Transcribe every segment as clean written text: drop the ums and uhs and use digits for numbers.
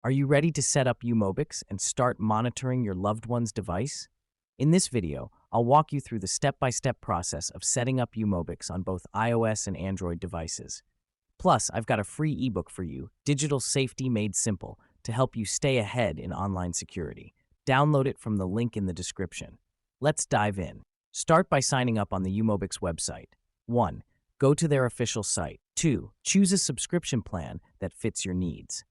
Are you ready to set up uMobix and start monitoring your loved one's device? In this video, I'll walk you through the step-by-step process of setting up uMobix on both iOS and Android devices. Plus, I've got a free ebook for you, Digital Safety Made Simple, to help you stay ahead in online security. Download it from the link in the description. Let's dive in. Start by signing up on the uMobix website. 1. Go to their official site. 2. Choose a subscription plan that fits your needs.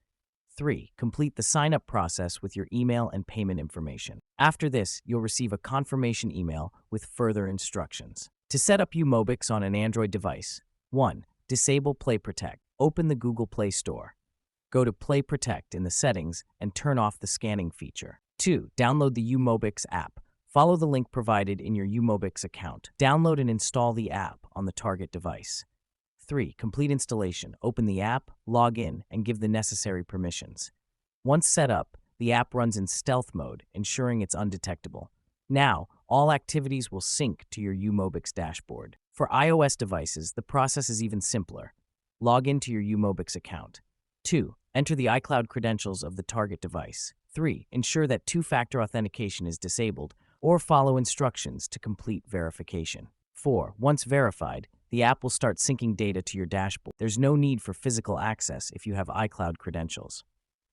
3. Complete the sign-up process with your email and payment information. After this, you'll receive a confirmation email with further instructions. To set up uMobix on an Android device, 1. Disable Play Protect. Open the Google Play Store. Go to Play Protect in the settings and turn off the scanning feature. 2. Download the uMobix app. Follow the link provided in your uMobix account. Download and install the app on the target device. 3. Complete installation. Open the app, log in, and give the necessary permissions. Once set up, the app runs in stealth mode, ensuring it's undetectable. Now, all activities will sync to your uMobix dashboard. For iOS devices, the process is even simpler. Log into your uMobix account. 2. Enter the iCloud credentials of the target device. 3. Ensure that two-factor authentication is disabled, or follow instructions to complete verification. 4. Once verified, the app will start syncing data to your dashboard. There's no need for physical access if you have iCloud credentials.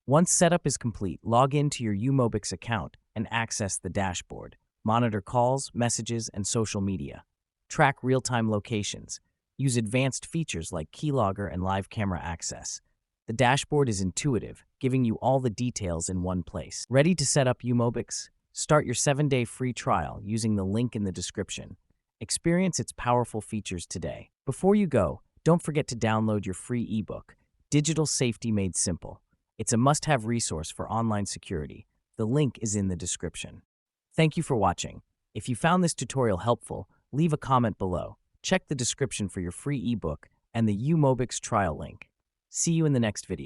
Once setup is complete, log into your uMobix account and access the dashboard. Monitor calls, messages, and social media. Track real-time locations. Use advanced features like keylogger and live camera access. The dashboard is intuitive, giving you all the details in one place. Ready to set up uMobix? Start your 7-day free trial using the link in the description. Experience its powerful features today. Before you go, don't forget to download your free ebook, Digital Safety Made Simple. It's a must-have resource for online security. The link is in the description. Thank you for watching. If you found this tutorial helpful, leave a comment below. Check the description for your free ebook and the uMobix trial link. See you in the next video.